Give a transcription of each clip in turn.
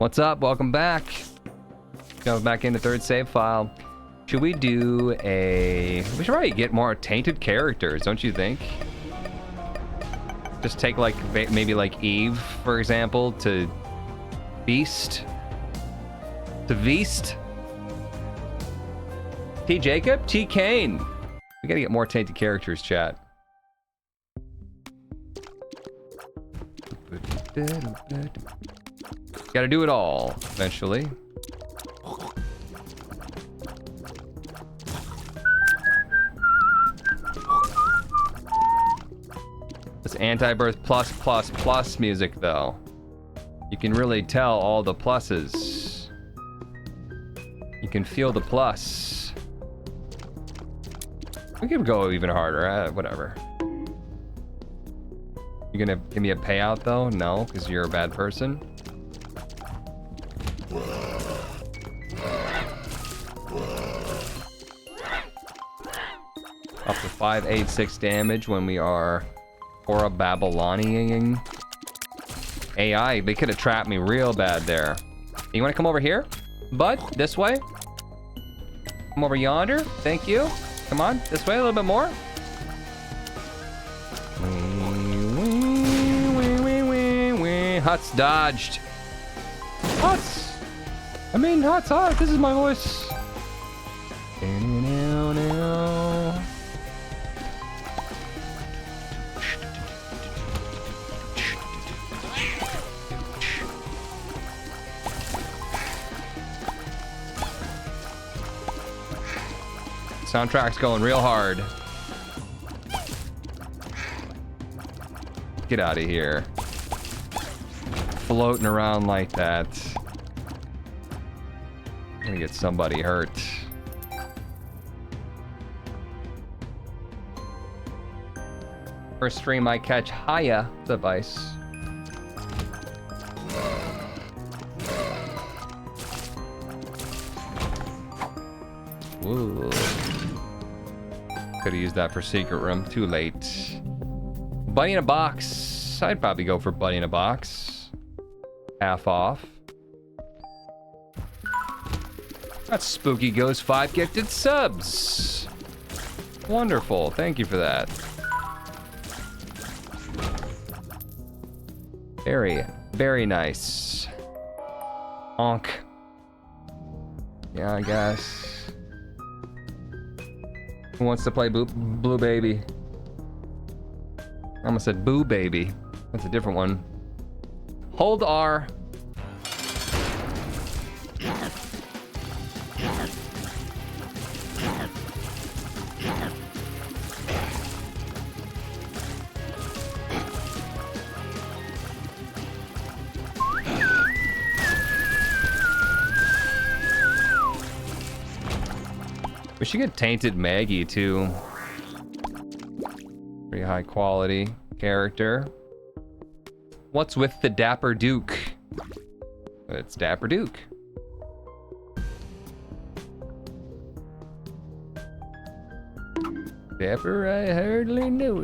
What's up? Welcome back. Going back into third save file. Should we do a... We should probably get more tainted characters, don't you think? Just take like, maybe like Eve, for example, to Beast. To Beast. T. Jacob, T. Kane. We gotta get more tainted characters, chat. Gotta do it all, eventually. This anti-birth plus music, though. You can really tell all the pluses. You can feel the plus. We could go even harder, whatever. You gonna give me a payout, though? No, because you're a bad person. Up to 586 damage when we are Aura Babylonian. AI, they could have trapped me real bad there. You want to come over here, bud? This way? Come over yonder. Thank you. Come on, this way a little bit more. Huts dodged. Huts! I mean, Huts, hi, this is my voice. Soundtrack's going real hard. Get out of here. Floating around like that. I'm gonna get somebody hurt. First stream I catch Haya device. Ooh. Could have used that for secret room. Too late. Bunny in a box. I'd probably go for bunny in a box. Half off. That's Spooky Ghost 5 gifted subs. Wonderful. Thank you for that. Very, very nice. Onk. Yeah, I guess. Who wants to play Blue Baby? I almost said Boo Baby. That's a different one. Hold R. We should get Tainted Maggie too. Pretty high quality character. What's with the Dapper Duke? It's Dapper Duke. Dapper, I hardly know.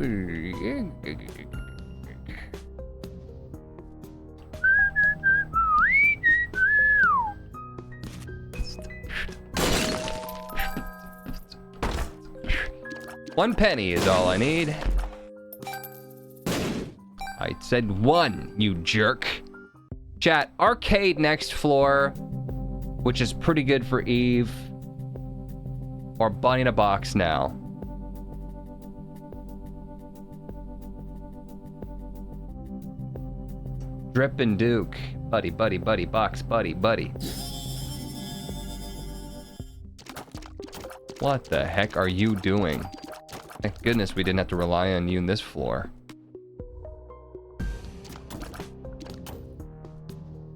One penny is all I need. I said one, you jerk. Chat, arcade next floor, which is pretty good for Eve. Or bunny in a box now. Drip and Duke. Buddy, buddy, buddy, box, buddy, buddy. What the heck are you doing? Thank goodness we didn't have to rely on you in this floor.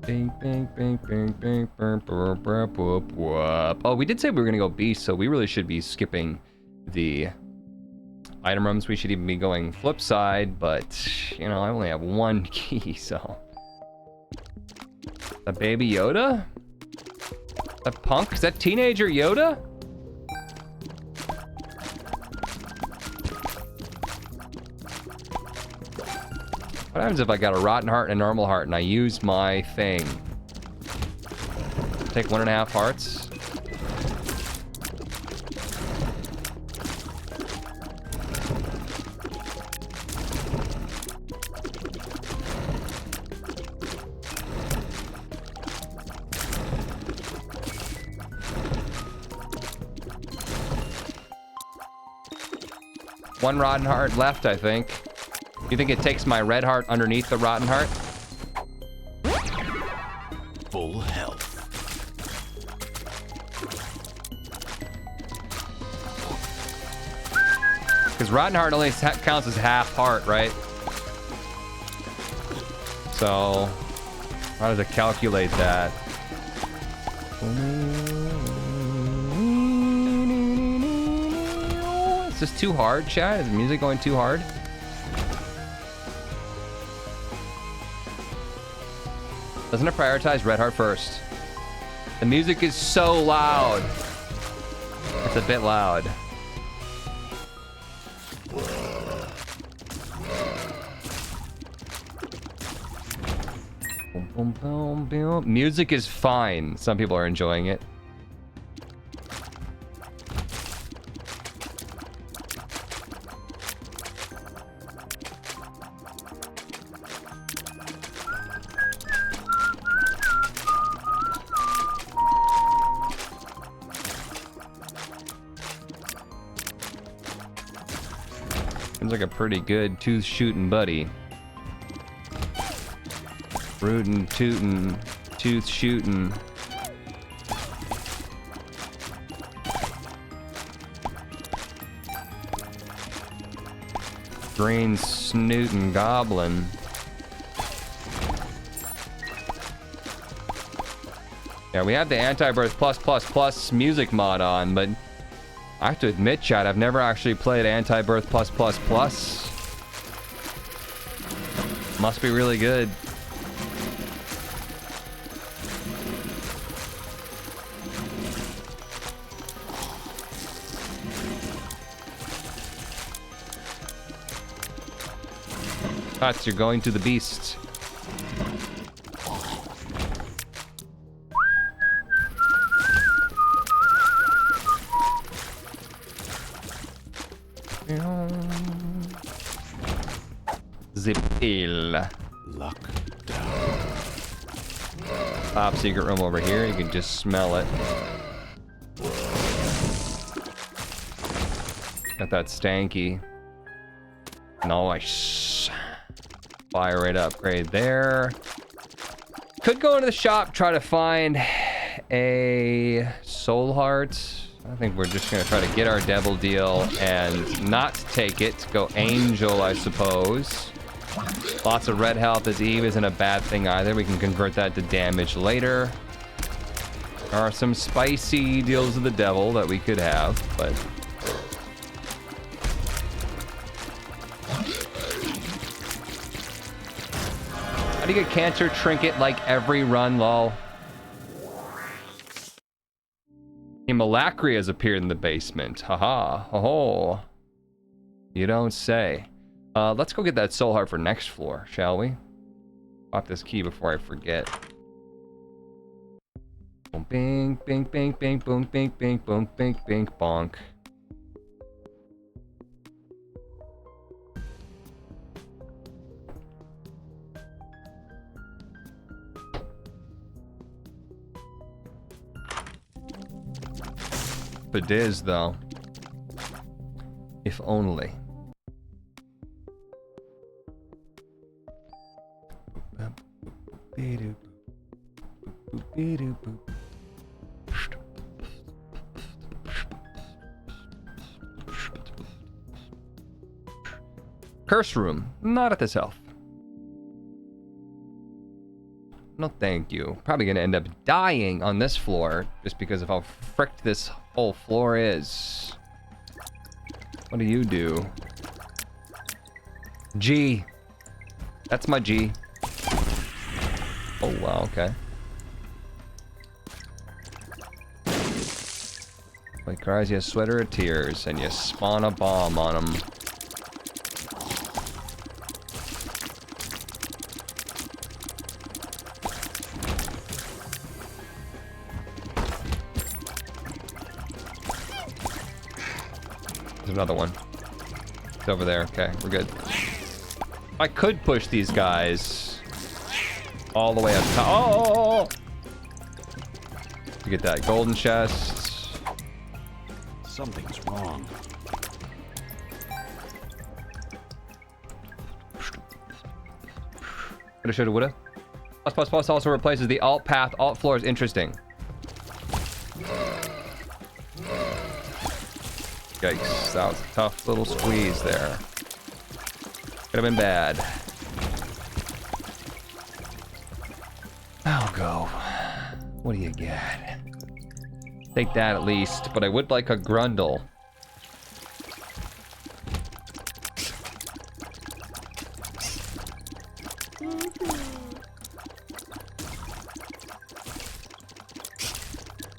Bing, bing, bing, bing, bing, bing, burp, burp, whoop, whoop. Oh, we did say we were gonna go beast, so we really should be skipping the item rooms. We should even be going flip side, but you know, I only have one key, so. That baby Yoda? That punk? Is that teenager Yoda? What happens if I got a rotten heart and a normal heart and I use my thing? take 1.5 hearts. One rotten heart left, I think. You think it takes my red heart underneath the rotten heart? Full health. Because rotten heart only counts as half heart, right? So, how does it calculate that? Is this too hard, chat? Is the music going too hard? Doesn't it prioritize red heart first? The music is so loud. It's a bit loud. Boom, boom, boom, boom. Music is fine. Some people are enjoying it. Seems like a pretty good tooth shooting buddy. Rootin', tootin', tooth shootin'. Green snootin' goblin. Yeah, we have the anti-birth plus music mod on, but I have to admit, chat, I've never actually played anti-birth plus. Must be really good. Thoughts, you're going to the beast. Zipil. Luck down. Top secret room over here. You can just smell it. Got that stanky. Nice. Fire it up. Upgrade there. Could go into the shop, try to find a soul heart. I think we're just gonna try to get our devil deal and not take it. Go angel, I suppose. Lots of red health as Eve isn't a bad thing either. We can convert that to damage later. There are some spicy deals of the devil that we could have, but how do you get cancer trinket like every run, lol? Malacria has appeared in the basement. Haha. Ho. You don't say. Let's go get that soul heart for next floor, shall we? Pop this key before I forget. Boom, bing, bing, bing, bing, boom, bing, bing, boom, bing, bing, bonk. It is, though. If only. Curse room. Not at this health. No thank you. Probably gonna end up dying on this floor just because of how fricked this whole floor is. What do you do? G. That's my G. Oh wow, okay. Like cries you a sweater of tears and you spawn a bomb on him. There's another one. It's over there. Okay, we're good. I could push these guys all the way up top. Oh! To get that golden chest. Something's wrong. Coulda, shoulda, woulda. Plus also replaces the alt path. Alt floor is interesting. Yikes, that was a tough little squeeze there. Could have been bad. I'll go. What do you get? Take that at least, but I would like a grundle.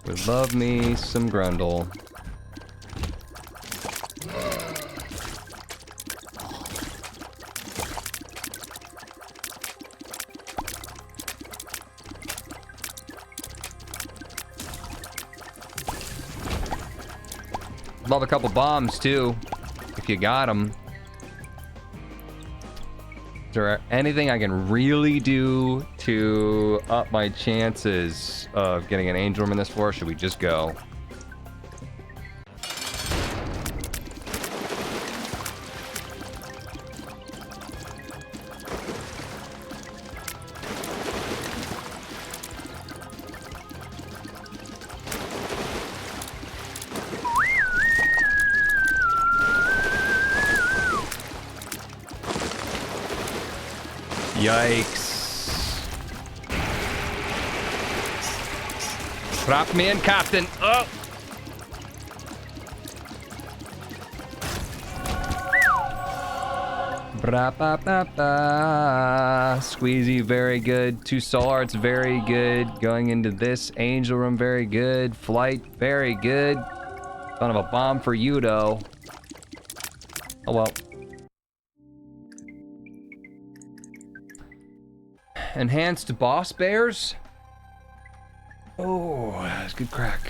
Would love me some grundle. Love a couple bombs too, if you got them. Is there anything I can really do to up my chances of getting an angel room in this floor? Should we just go? Yikes. Drop me in, Captain. Oh! Bra-ba-ba-ba. Squeezy, very good. 2 soul arts, very good. Going into this angel room, very good. Flight, very good. Son of a bomb for you, though. Oh well. Enhanced boss bears? Oh, that's good crack.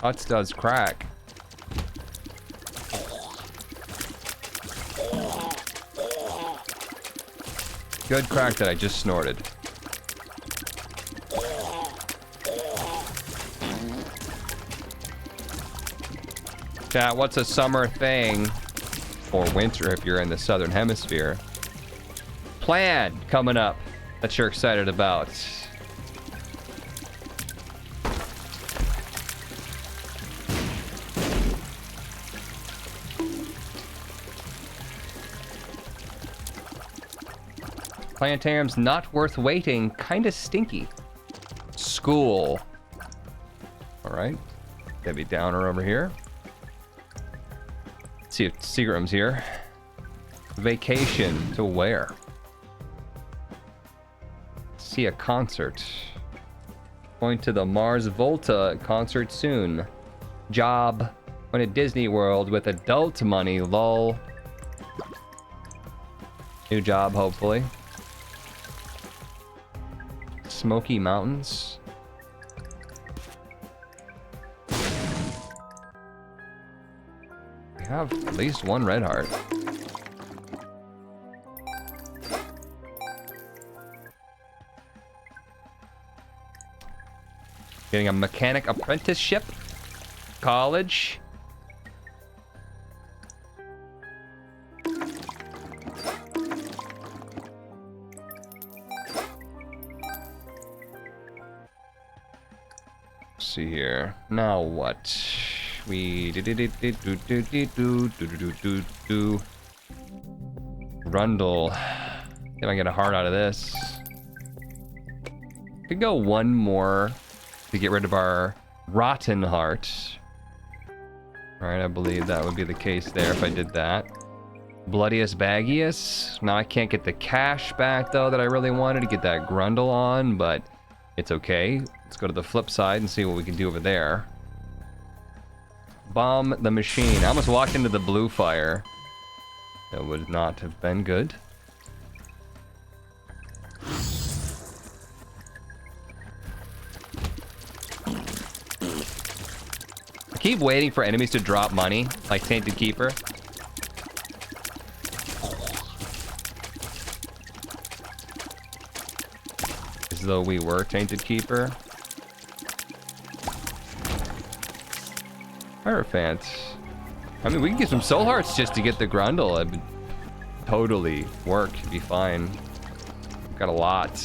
Huts does crack. Good crack that I just snorted. Chat, what's a summer thing, or winter if you're in the southern hemisphere, plan coming up that you're excited about? Planetarium's not worth waiting, kinda stinky. School. Alright. Debbie Downer over here. See if secret room's here. Vacation to where? See a concert. Going to the Mars Volta concert soon. Job. Going to Disney World with adult money, lol. New job, hopefully. Smoky Mountains. We have at least 1 red heart. Getting a mechanic apprenticeship. College. See here. Now what? We Rundle. Can I get a heart out of this? Could go 1 more to get rid of our rotten heart. Alright, I believe that would be the case there if I did that. Bloodiest Baggiest. Now I can't get the cash back though that I really wanted to get that Grundle on, but it's okay. Let's go to the flip side and see what we can do over there. Bomb the machine. I almost walked into the blue fire. That would not have been good. keep waiting for enemies to drop money, like Tainted Keeper. As though we were Tainted Keeper. Hierophant. I mean, we can get some soul hearts just to get the Grundle. It would totally work. It'd be fine. Got a lot.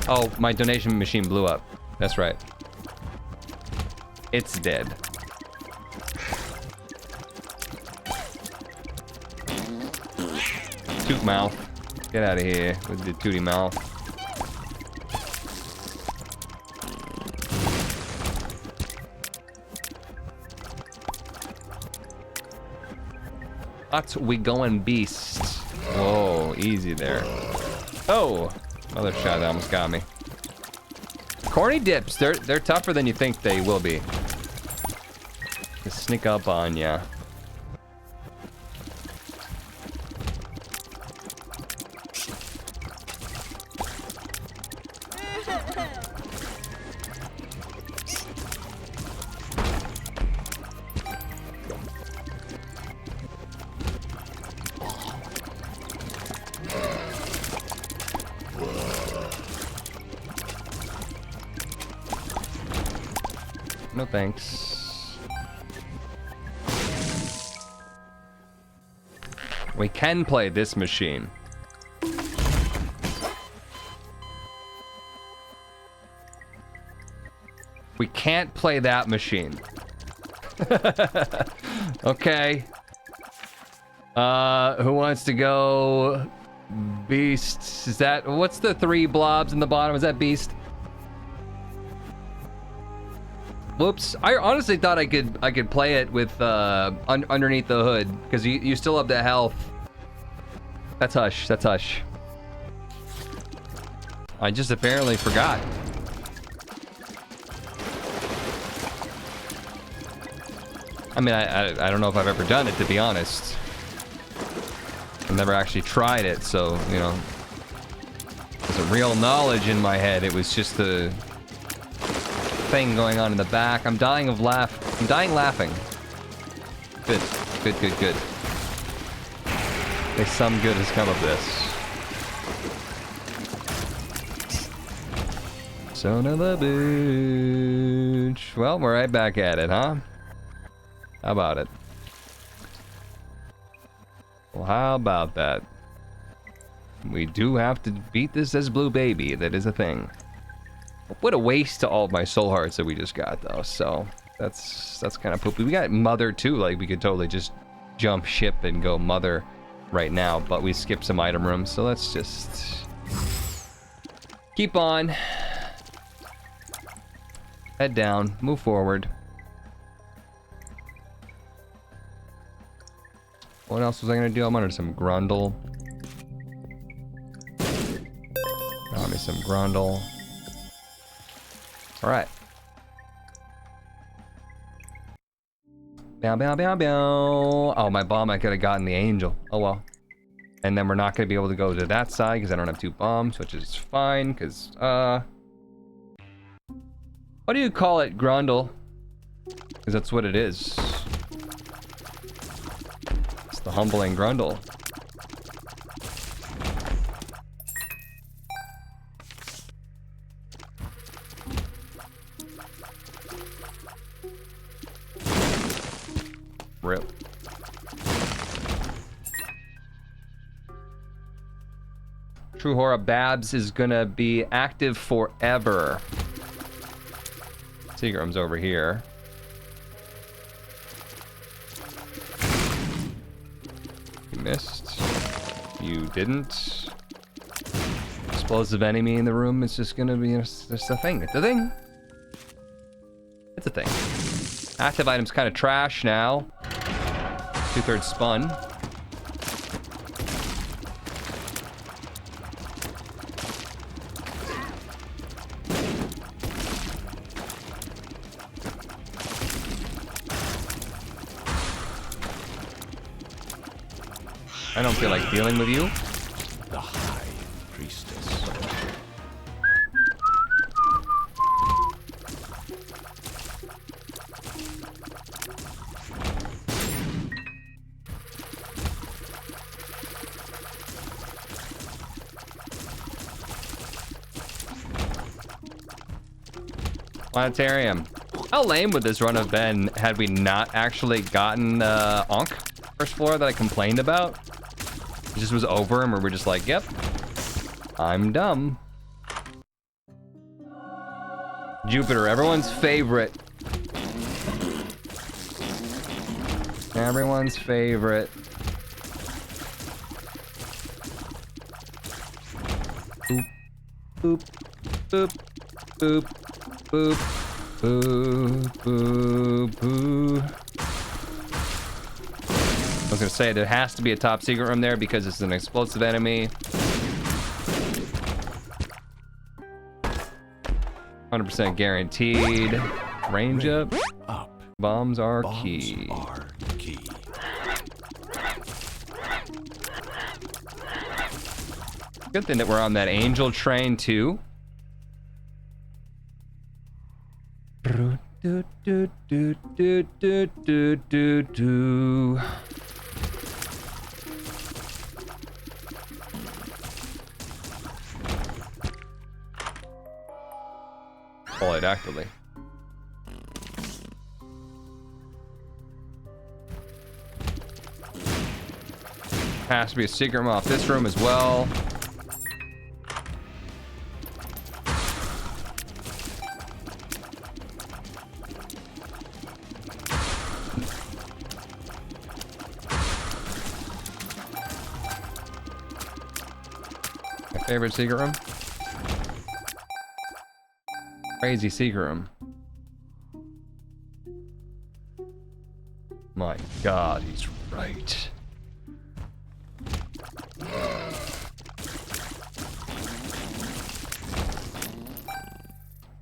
Oh, my donation machine blew up. That's right. It's dead. Toot mouth. Get out of here with the tooty mouth. But we going beast. Whoa, easy there. Oh, another shot that almost got me. Corny dips, they're tougher than you think they will be. They sneak up on ya. No thanks. We can play this machine. We can't play that machine. Okay. Who wants to go? Beast. Is that, what's the 3 blobs in the bottom? Is that Beast? Whoops! I honestly thought I could play it with underneath the hood because you still have the health. That's Hush. That's Hush. I just apparently forgot. I mean, I don't know if I've ever done it, to be honest. I've never actually tried it, so you know, there's a real knowledge in my head. It was just the thing going on in the back. I'm dying laughing. Good. At least some good has come of this. Son of a bitch. Well, we're right back at it, huh? How about it? Well, how about that? We do have to beat this as Blue Baby. That is a thing. What a waste to all of my soul hearts that we just got, though. So that's kind of poopy. We got Mother too. Like we could totally just jump ship and go Mother right now, but we skipped some item rooms. So let's just keep on. Head down. Move forward. What else was I gonna do? I'm under some Grundle. Got me some Grundle. Alright. Bow, bow, bow, bow. Oh, my bomb, I could have gotten the angel. Oh, well. And then we're not going to be able to go to that side because I don't have 2 bombs, which is fine, because, what do you call it, Grundle? Because that's what it is. It's the humbling Grundle. Rip. True Horror Babs is gonna be active forever. Seagram's over here. You missed. You didn't. Explosive enemy in the room is just gonna be just a thing. It's a thing. It's a thing. Active item's kind of trash now. 2/3 spun. I don't feel like dealing with you. The High Priestess. Planetarium. How lame would this run have been had we not actually gotten Onk first floor that I complained about? It just was over and we were just like, yep, I'm dumb. Jupiter, everyone's favorite. Everyone's favorite. Boop, boop, boop, boop, boop, boop, boop, boop. I was gonna say there has to be a top secret room there because it's an explosive enemy. 100% guaranteed. Range up. Bombs are key. Good thing that we're on that angel train too. Do, do, do, do, do, do, do, do. Polydactyly. Has to be a secret room off this room as well. My favorite secret room. Crazy secret room. My God, he's right.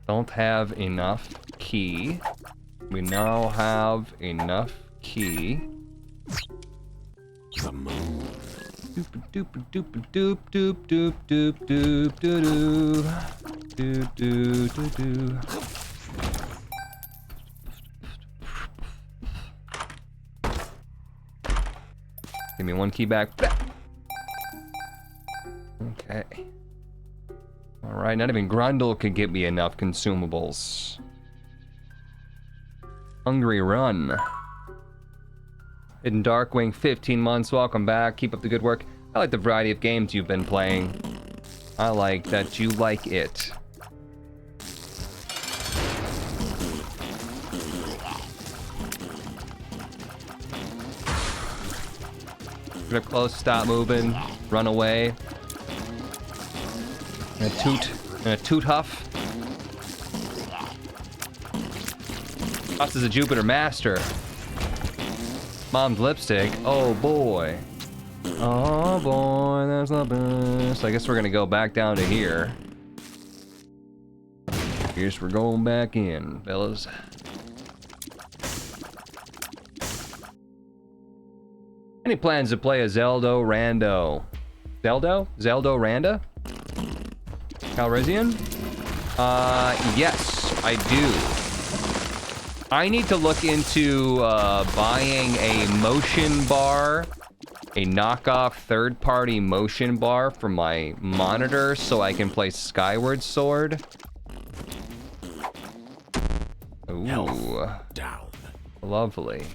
Don't have enough key. We now have enough key. The moon. Doop doop doop doop doop doop doop doop doo doo doo doo doo. Give me one key back. Okay. All right, not even Grundle could get me enough consumables. Hungry Run. Hidden Darkwing, 15 months. Welcome back. Keep up the good work. I like the variety of games you've been playing. I like that you like it. Get up close, stop moving, run away. And a toot huff. Us is a Jupiter master. Mom's lipstick. Oh boy. Oh boy, that's not bad. So I guess we're gonna go back down to here. Guess we're going back in, fellas. Any plans to play a Zeldo Rando? Zeldo? Zeldo Randa? Calrissian? Yes, I do. I need to look into buying a motion bar, a knockoff third-party motion bar for my monitor so I can play Skyward Sword. Ooh. Health down. Lovely.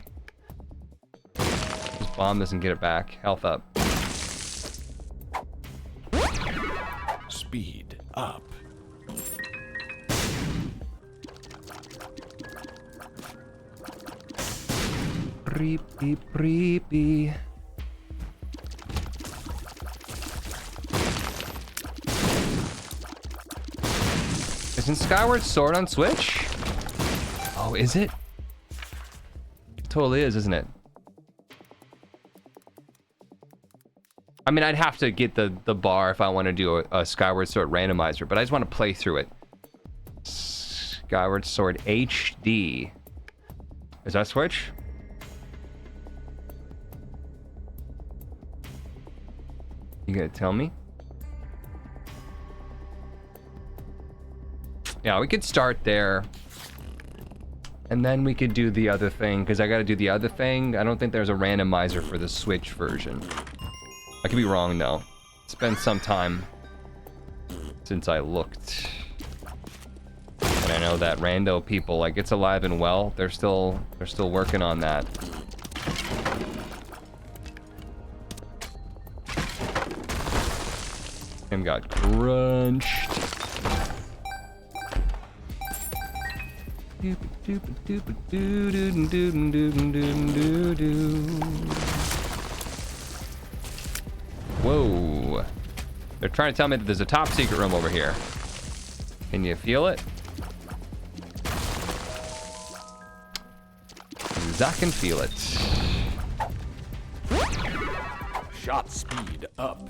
This bomb doesn't get it back. Health up. Speed up. Creepy, creepy. Isn't Skyward Sword on Switch? Oh, is it? It totally is, isn't it? I mean, I'd have to get the bar if I want to do a Skyward Sword randomizer, but I just want to play through it. Skyward Sword HD. Is that Switch? You gonna tell me? Yeah, we could start there. And then we could do the other thing, because I gotta do the other thing. I don't think there's a randomizer for the Switch version. I could be wrong, though. It's been some time since I looked. And I know that rando people, like, it's alive and well. They're still working on that. Him got crunched. Whoa. They're trying to tell me that there's a top secret room over here. Can you feel it? I can feel it. Shot speed up.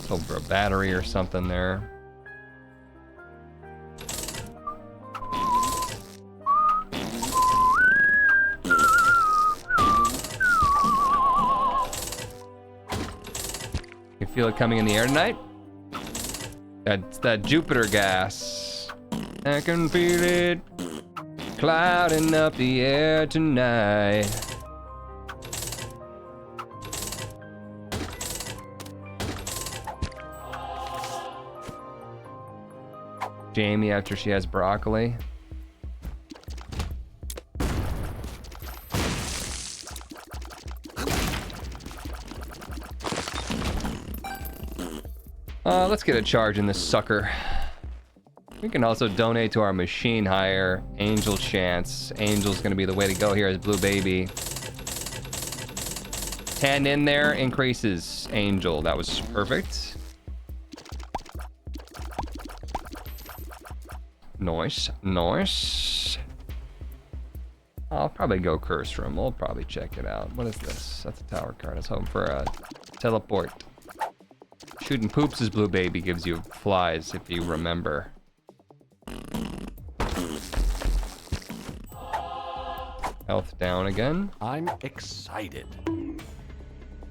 Over a battery or something there. You feel it coming in the air tonight? That's that Jupiter gas. I can feel it clouding up the air tonight. Jamie after she has broccoli. Let's get a charge in this sucker. We can also donate to our machine hire. Angel chance. Angel's gonna be the way to go here as Blue Baby. 10 in there increases Angel. That was perfect. Nice, nice. I'll probably go curse room. We'll probably check it out. What is this? That's a tower card. I was hoping for a teleport. Shooting poops as Blue Baby gives you flies, if you remember. Health down again. I'm excited.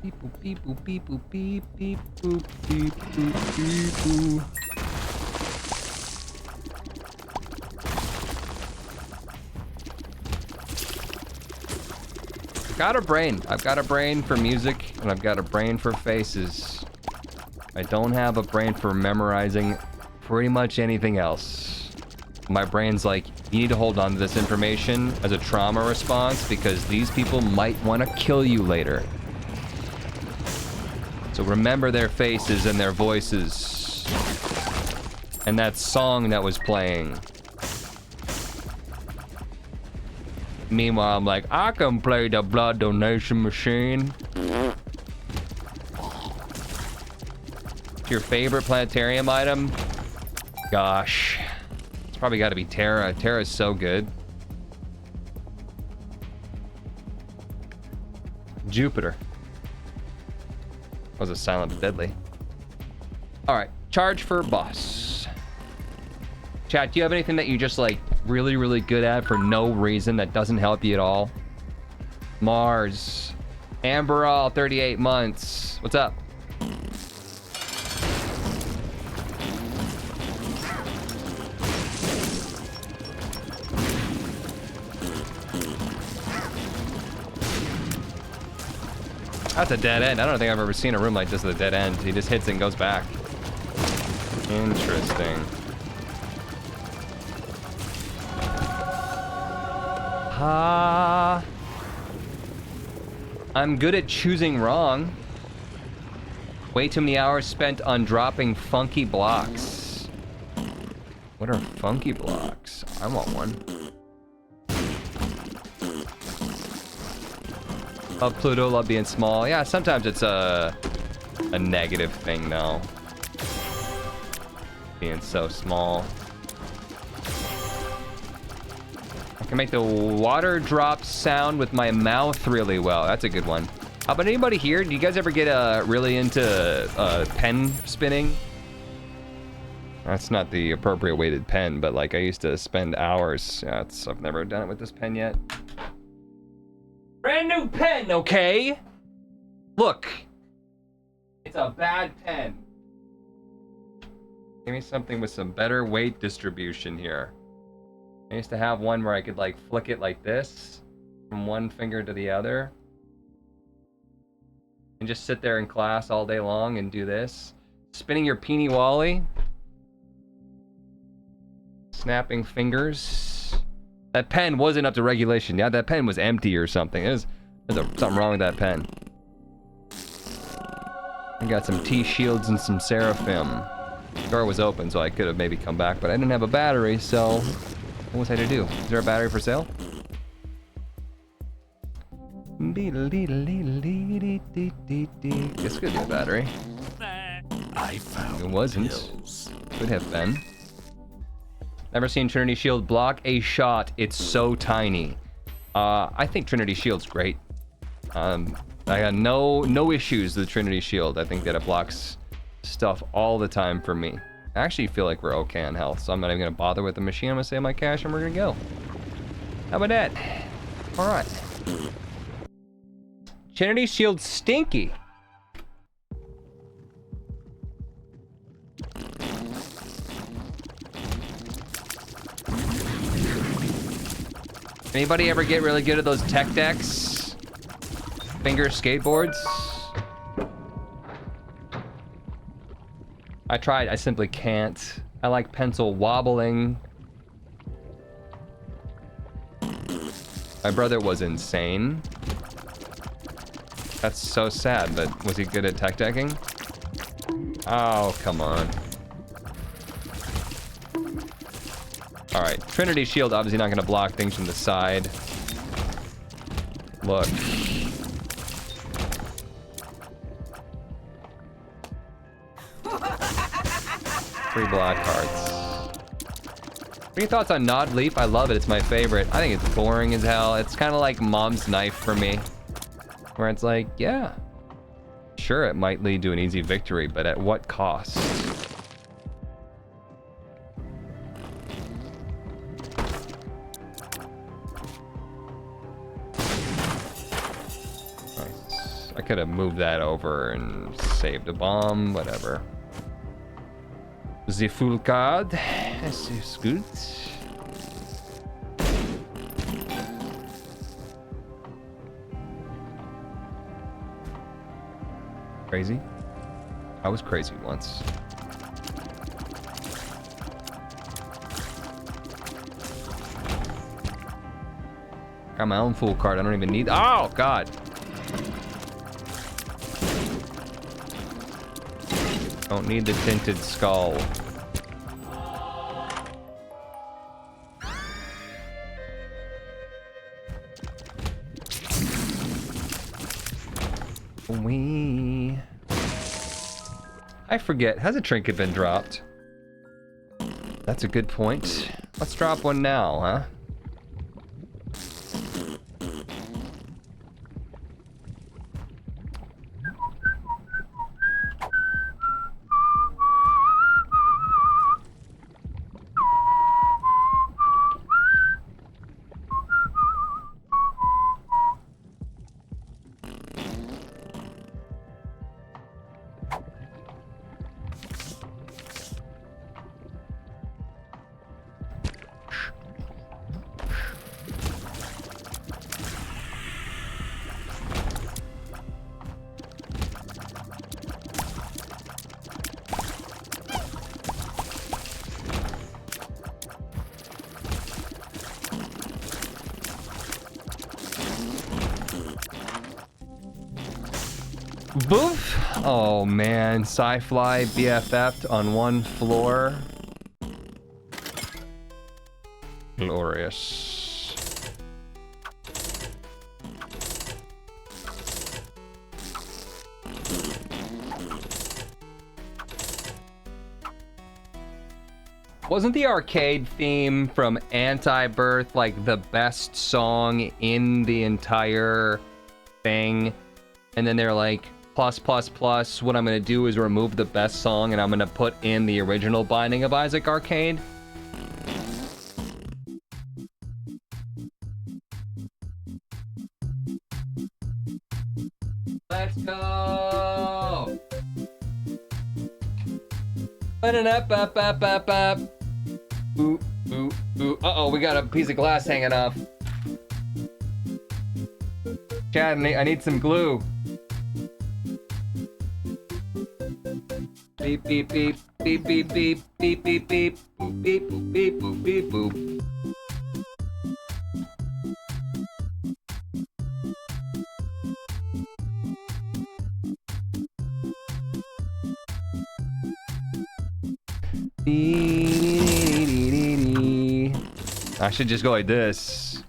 Beep boop beep boop beep boop beep beep boop beep boop beep boop. I've got a brain. I've got a brain for music, and I've got a brain for faces. I don't have a brain for memorizing pretty much anything else. My brain's like, you need to hold on to this information as a trauma response because these people might want to kill you later. So remember their faces and their voices. And that song that was playing. Meanwhile, I'm like, I can play the blood donation machine. Your favorite planetarium item? Gosh. It's probably got to be Terra. Terra's so good. Jupiter. Was a silent but deadly. Alright, charge for boss. Chat, do you have anything that you just like really, really good at for no reason that doesn't help you at all? Mars. Amberall, 38 months. What's up? That's a dead end. I don't think I've ever seen a room like this with a dead end. He just hits and goes back. Interesting. I'm good at choosing wrong. Way too many hours spent on dropping funky blocks. What are funky blocks? I want one. Love Pluto, love being small. Yeah, sometimes it's a negative thing though. Being so small. I can make the water drop sound with my mouth really well. That's a good one. How about anybody here? Do you guys ever get really into pen spinning? That's not the appropriate weighted pen, but like I used to spend hours. Yeah, I've never done it with this pen yet. Brand new pen, okay? Look! It's a bad pen. Give me something with some better weight distribution here. I used to have one where I could like flick it like this from one finger to the other and just sit there in class all day long and do this. Spinning your peeny wally. Snapping fingers. That pen wasn't up to regulation. Yeah, that pen was empty or something. There's something wrong with that pen. I got some T-shields and some Seraphim. The door was open, so I could have maybe come back, but I didn't have a battery, so what was I to do? Is there a battery for sale? This could be a battery. I found It wasn't. pills. Could have been. Never seen Trinity Shield block a shot. It's so tiny. I think Trinity Shield's great. I got no issues with Trinity Shield. I think that it blocks stuff all the time for me. I actually feel like we're okay on health, so I'm not even gonna bother with the machine. I'm gonna save my cash and we're gonna go. How about that? All right. Trinity Shield's stinky. Anybody ever get really good at those tech decks? Finger skateboards? I tried, I simply can't. I like pencil wobbling. My brother was insane. That's so sad, but was he good at tech decking? Oh, come on. Alright, Trinity Shield obviously not gonna block things from the side. Look. Free block cards. What are your thoughts on Nod Leap? I love it, it's my favorite. I think it's boring as hell. It's kind of like Mom's Knife for me. Where it's like, yeah. Sure, it might lead to an easy victory, but at what cost? I could have moved that over and saved a bomb, whatever. The full card. This is good. Crazy? I was crazy once. Got my own full card. I don't even need. Oh, God. Don't need the tinted skull. Wee. I forget. Has a trinket been dropped? That's a good point. Let's drop one now, huh? Boof! Oh man, Sci-Fly BFF'd on one floor. Glorious. Wasn't the arcade theme from Anti-Birth like the best song in the entire thing? And then they're like, plus, what I'm gonna do is remove the best song and I'm gonna put in the original Binding of Isaac arcade. Let's Go! Ba-da-da-ba-ba-ba-ba. Ooh, ooh, ooh. Uh-oh, we got a piece of glass hanging off. Chad, I need some glue. Beep, beep, beep, beep, beep, beep, beep, beep, beep, boop, beep, boop, beep, boop, beep, boop. I should just go like this.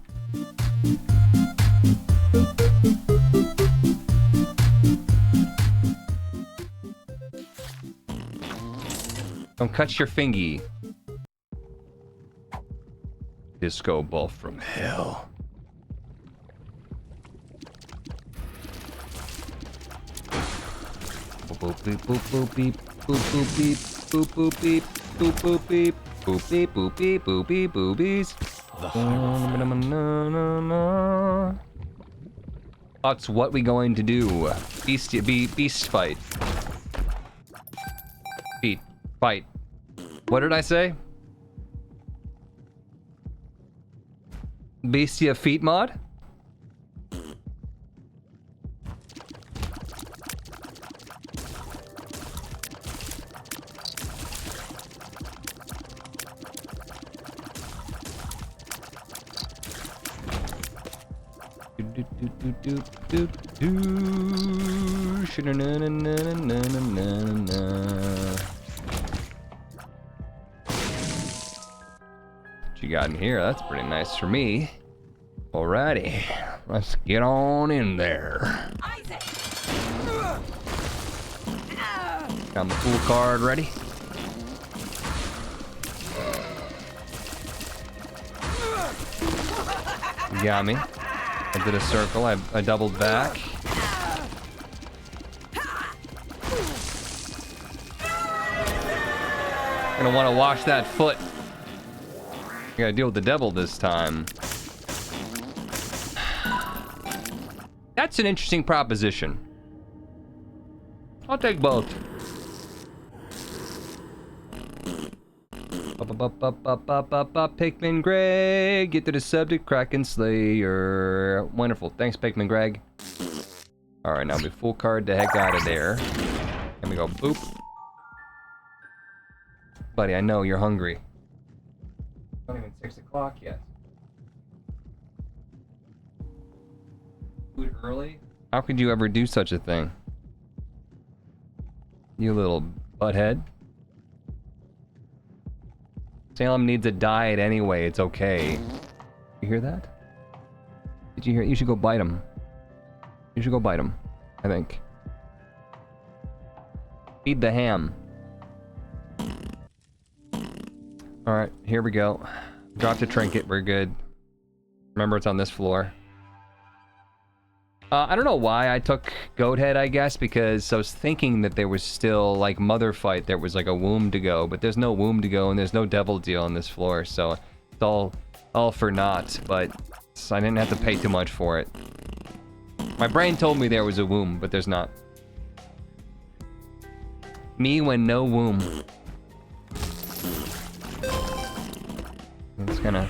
Don't cut your fingy. Disco ball from hell. Boop beep boop boop beep boop boop beep boop boop beep boop boop beep boop beep boop beep boop beep boobies. That's what we going to do. Beast fight. Fight. What did I say? Beastia feet mod? What you got in here? That's pretty nice for me. Alrighty, let's get on in there. Got my pool card ready. You got me. I did a circle, I doubled back. Gonna want to wash that foot. You gotta deal with the devil this time. That's an interesting proposition. I'll take both. Pikmin Greg, get to the subject, Kraken Slayer. Wonderful, thanks Pikmin Greg. Alright, now we full card the heck out of there. And we go boop. Buddy, I know you're hungry. It's not even 6 o'clock yet. Food early? How could you ever do such a thing? You little butthead. Salem needs a diet anyway, it's okay. You hear that? Did you hear it? You should go bite him. You should go bite him, I think. Feed the ham. Alright, here we go. Dropped a trinket, we're good. Remember, it's on this floor. I don't know why I took Goat Head, I guess, because I was thinking that there was still, like, Mother Fight, there was, like, a womb to go, but there's no womb to go, and there's no Devil Deal on this floor, so it's all for naught, but I didn't have to pay too much for it. My brain told me there was a womb, but there's not. Me when no womb. It's gonna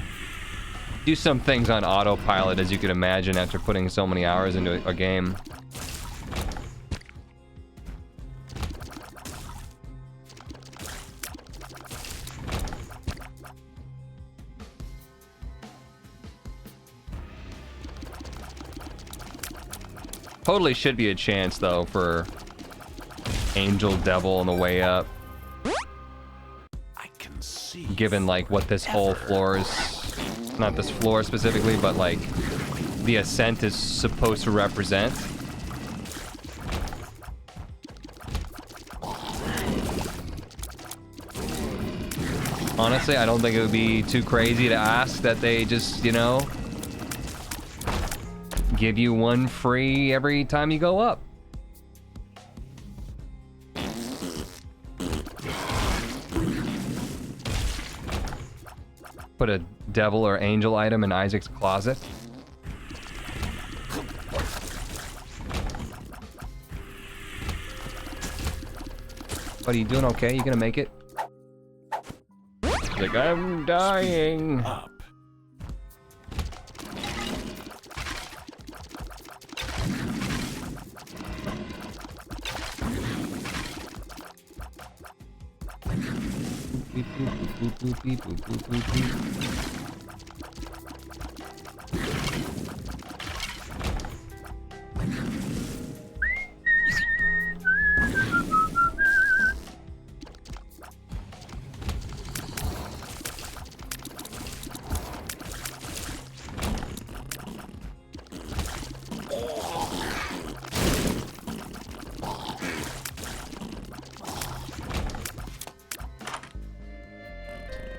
do some things on autopilot, as you could imagine, after putting so many hours into a game. Totally should be a chance, though, for Angel Devil on the way up. I can see. Given, like, what this whole floor is... Not this floor specifically, but, like, the ascent is supposed to represent. Honestly, I don't think it would be too crazy to ask that they just, you know, give you one free every time you go up. Put a devil or angel item in Isaac's closet. Buddy, you doing okay? You gonna make it? He's like, I'm dying. Up.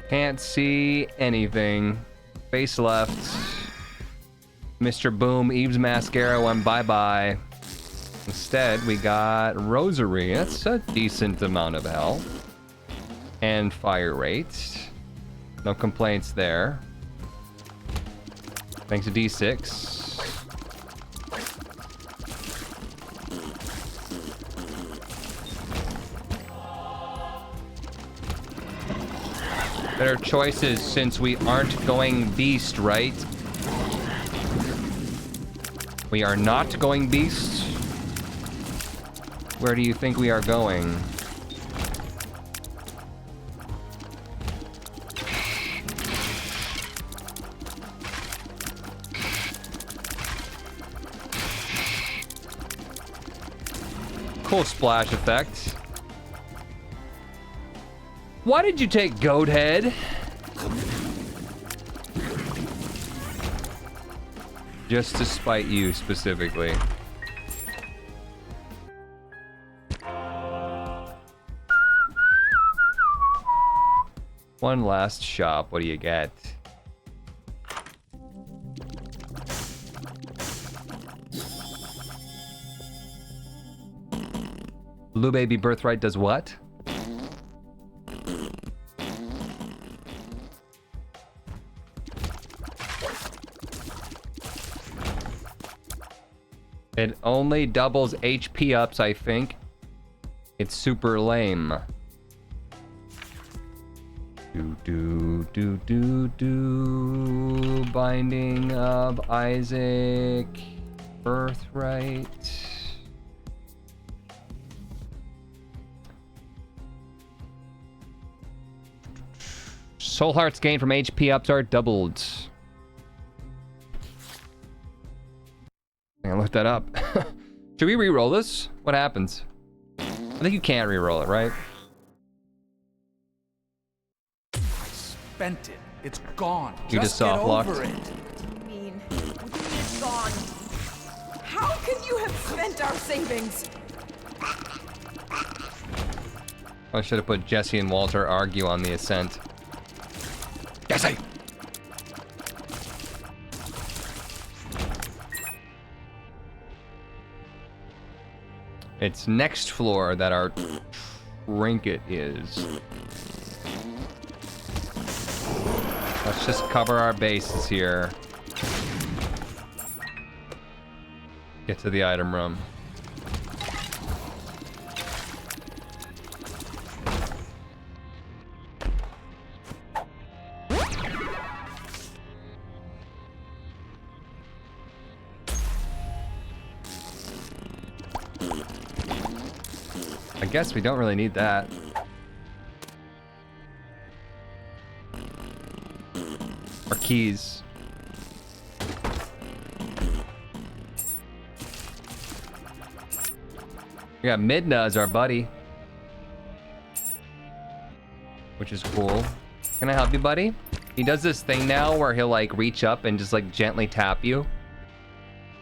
Can't see anything. Face left. Mr. Boom, Eve's Mascara went bye-bye. Instead, we got Rosary. That's a decent amount of health. And fire rate. No complaints there. Thanks to D6. Better choices since we aren't going beast, right? We are not going beast. Where do you think we are going? Cool splash effect. Why did you take Goat Head? Just to spite you specifically. One last shop. What do you get? Blue Baby Birthright does what? It only doubles HP ups, I think. It's super lame. Binding of Isaac. Birthright. Soul Hearts gain from HP ups are doubled. I looked that up. Should we re-roll this? What happens? I think you can't re-roll it, right? I spent it. It's gone. You just soft locked. What do you mean? It's gone. How can you have spent our savings? I should have put Jesse and Walter argue on the ascent. Jesse! It's next floor that our trinket is. Let's just cover our bases here. Get to the item room. I guess we don't really need that. Our keys. We got Midna as our buddy. Which is cool. Can I help you, buddy? He does this thing now where he'll like reach up and just like gently tap you.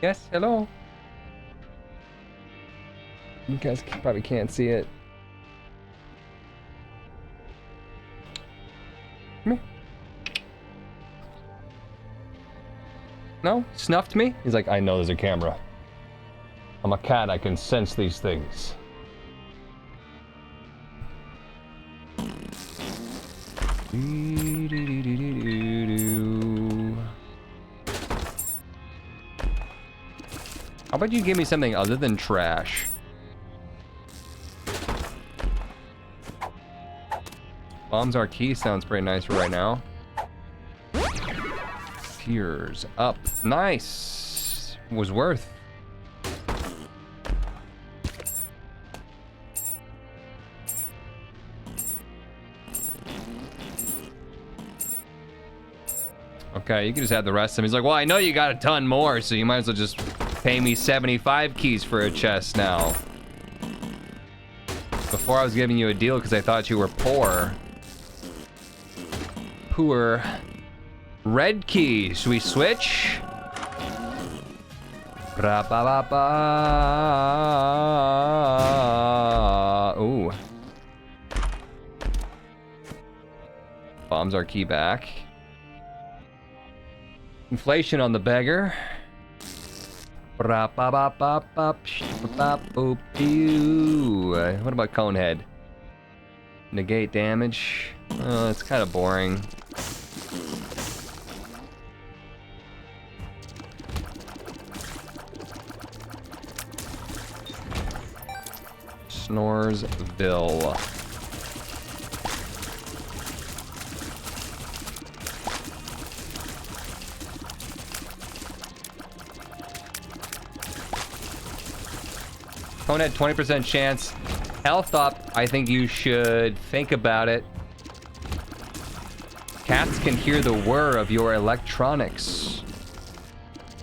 Yes, hello. You guys probably can't see it. Come here. No? Snuffed me? He's like, I know there's a camera. I'm a cat, I can sense these things. How about you give me something other than trash? Bombs Are Key sounds pretty nice for right now. Tears up. Nice. Was worth. Okay, you can just have the rest of them. He's like, well, I know you got a ton more, so you might as well just pay me 75 keys for a chest now. Before I was giving you a deal because I thought you were poor. Poor. Red key. Should we switch? Ooh. Bombs Are Key back. Inflation on the beggar. What about Conehead? Negate damage. It's kind of boring. Snoresville. Conehead, 20% chance. Health up. I think you should think about it. Cats can hear the whir of your electronics.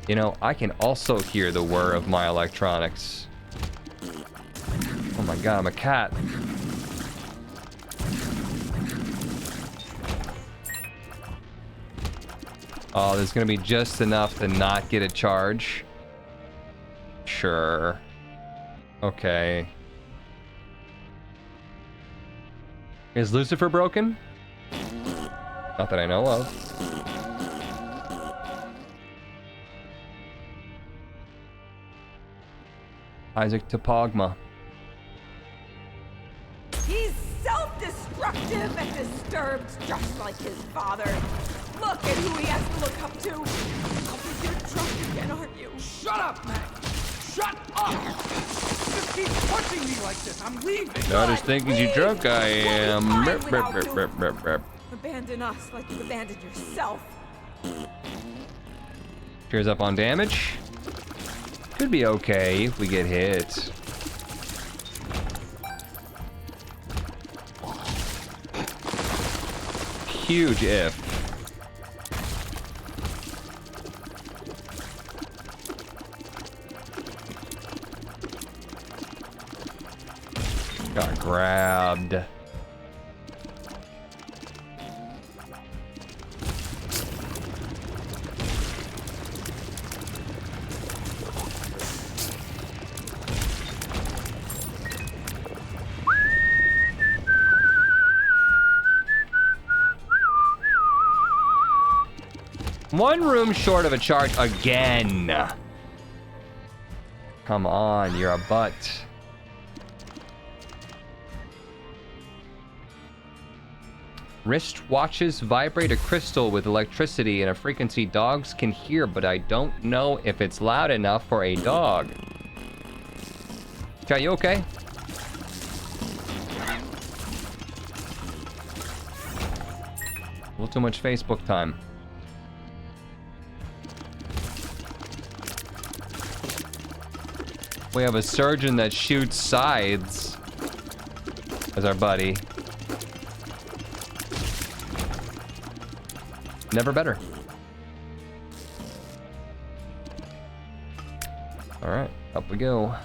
You know, I can also hear the whir of my electronics. Oh my god, I'm a cat. Oh, there's gonna be just enough to not get a charge. Sure. Okay. Is Lucifer broken? Not that I know of. Isaac Topogma. He's self-destructive and disturbed, just like his father. Look at who he has to look up to. Oh, you're drunk again, aren't you? Shut up, Meg! Shut up! Just keep punching me like this. I'm leaving. Not as thinking you drunk, I am. Abandon us like you abandoned yourself. Tears up on damage. Could be okay if we get hit. Huge if. Got grabbed. One room short of a charge again. Come on, you're a butt. Wrist watches vibrate a crystal with electricity and a frequency dogs can hear, but I don't know if it's loud enough for a dog. Okay, you okay? A little too much Facebook time. We have a surgeon that shoots scythes as our buddy. Never better. All right, up we go.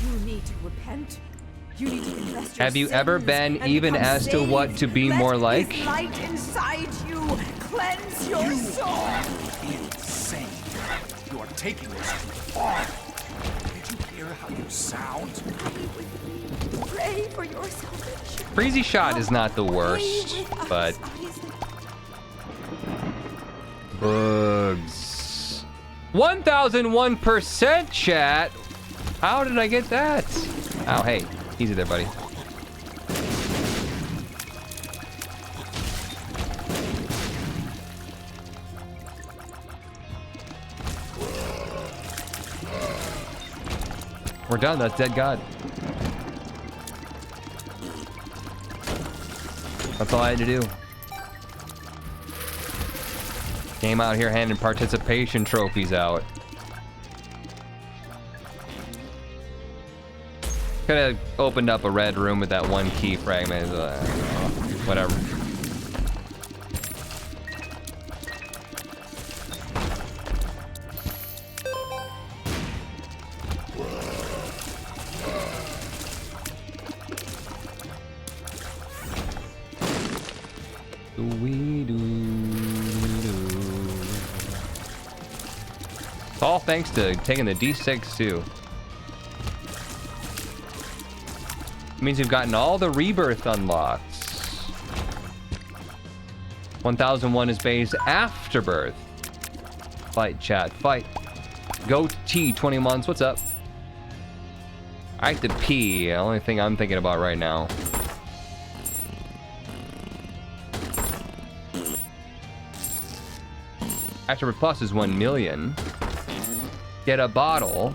You need to repent. You need to confess your Have you ever sins been and even become as to saved. what to be Let more like? His light inside you cleanse your soul. Insane. You are taking this too far. Did you hear how you sound? Pray for your salvation. Freezy shot is not the worst, but bugs. 1001% chat. How did I get that? Oh, hey, easy there, buddy. We're done. That's dead God. That's all I had to do. Came out here handing participation trophies out. Could have opened up a red room with that one key fragment. Whatever. It's all thanks to taking the D6 too. Means you've gotten all the rebirth unlocks. 1001 is base afterbirth. Fight, chat, fight. Go T 20 months. What's up? I have to pee. The only thing I'm thinking about right now. Afterbirth Plus is 1 million. Get a bottle.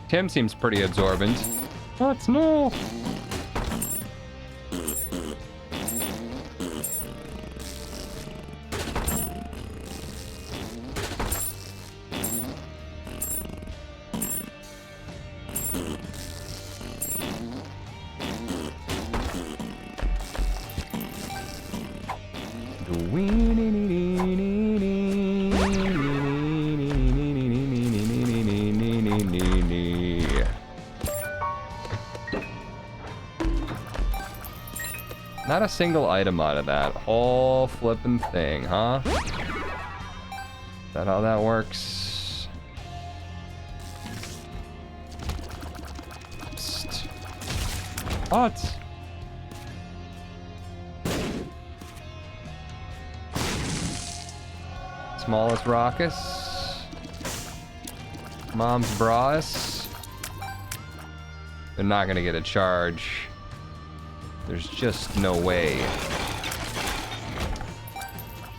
Tim seems pretty absorbent. What? No. Not a single item out of that whole flippin' thing, huh? Is that how that works? Psst. What? Smallest raucous. Mom's bras. They're not gonna get a charge. There's just no way.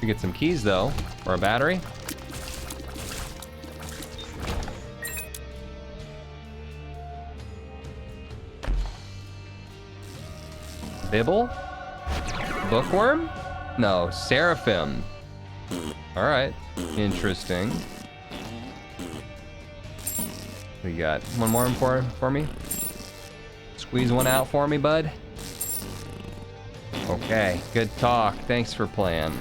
We get some keys though, or a battery. Bibble? Bookworm? No, Seraphim. Alright, interesting. We got one more for me? Squeeze one out for me, bud? Okay, good talk. Thanks for playing.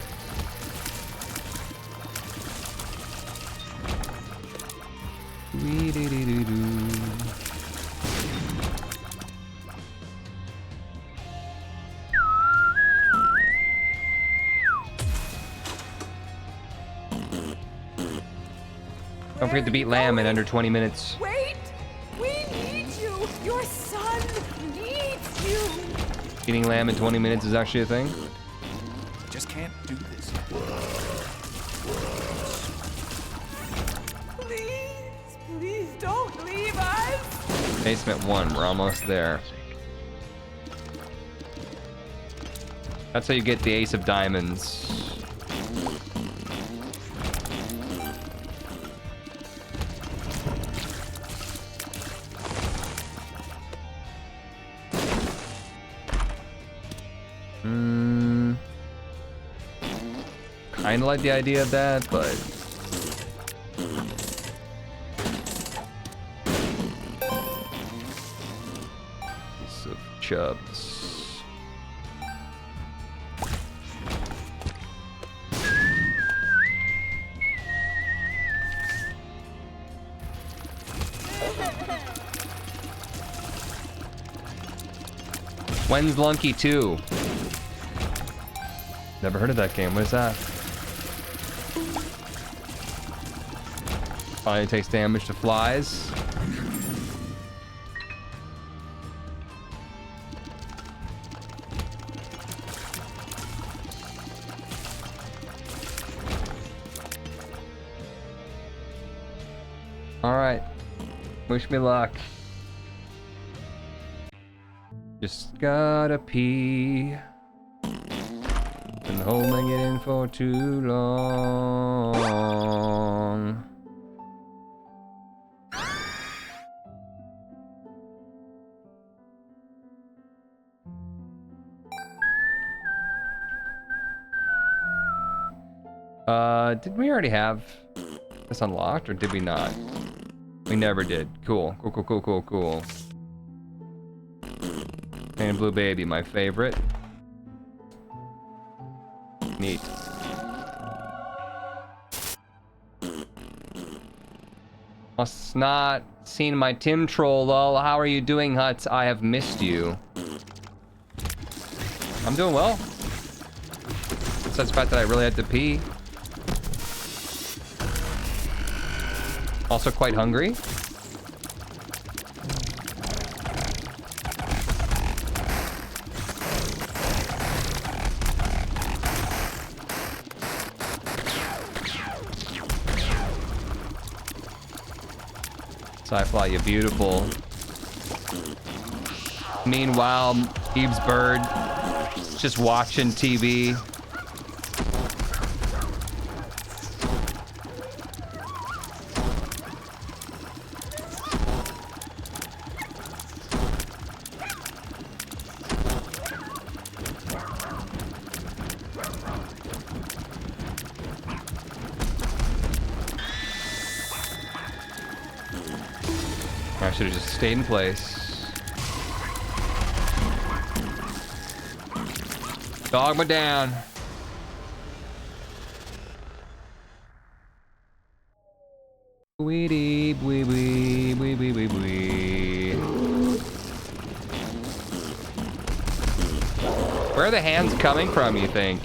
Don't forget to beat Lamb in under 20 minutes. Wait! We need you! Your son needs you! Beating Lamb in 20 minutes is actually a thing? Just can't do this. Please, please don't leave us! Basement 1, we're almost there. That's how you get the Ace of Diamonds. Kinda like the idea of that, but piece of chubs. When's Lunky 2? Never heard of that game. What is that? Finally takes damage to flies. Alright. Wish me luck. Just gotta pee. Been holding it in for too long. Did we already have this unlocked, or did we not? We never did. Cool. Cool, cool, cool, cool, cool. And Blue Baby, my favorite. Neat. Must not seen my Tim troll, lol. How are you doing, Huts? I have missed you. I'm doing well. Besides the fact that I really had to pee. Also quite hungry. Sci-Fly, you beautiful. Meanwhile, Eve's bird just watching TV. I should have just stayed in place. Dogma down. Weedy, wee wee wee wee wee wee. Where are the hands coming from, you think?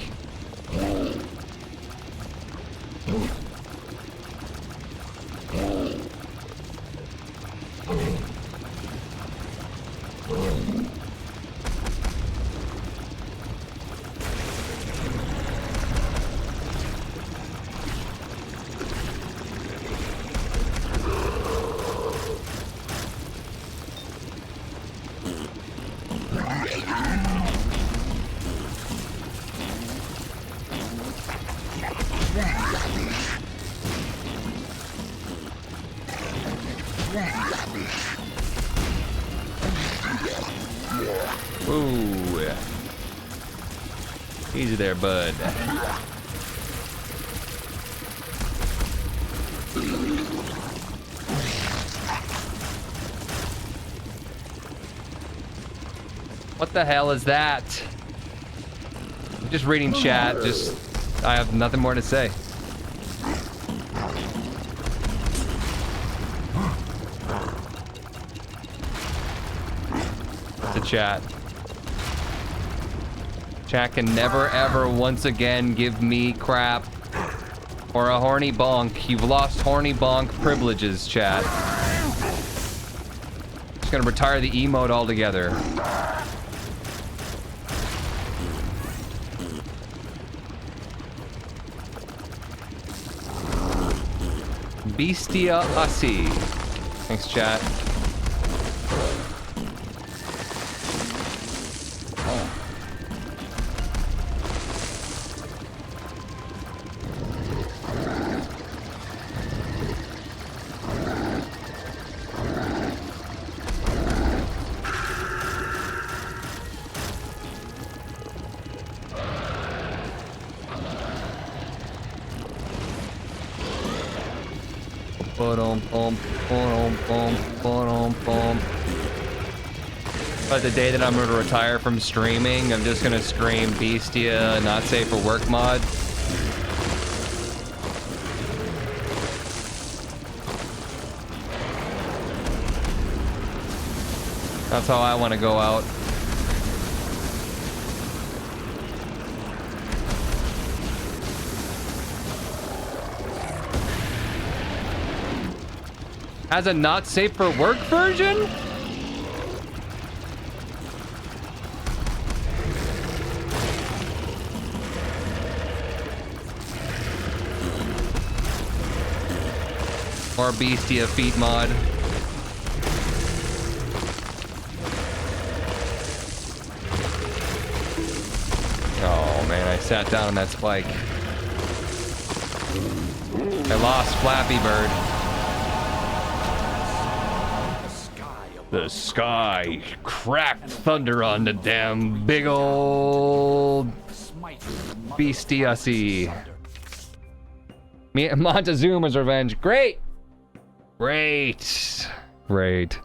Ooh. Easy there, bud. What the hell is that? I'm just reading chat, I have nothing more to say. It's a chat. Chat can never ever once again give me crap or a horny bonk. You've lost horny bonk privileges, chat. Just gonna retire the emote altogether. Bestia Ussie. Thanks, chat. But the day that I'm going to retire from streaming, I'm just going to scream Bestia, not safe for work mod. That's how I want to go out. As a not safe for work version? Or Bestia feet mod. Oh man, I sat down on that spike. I lost Flappy Bird. The sky cracked thunder on the damn big old Bestiacy. Montezuma's revenge. Great. Great. Great.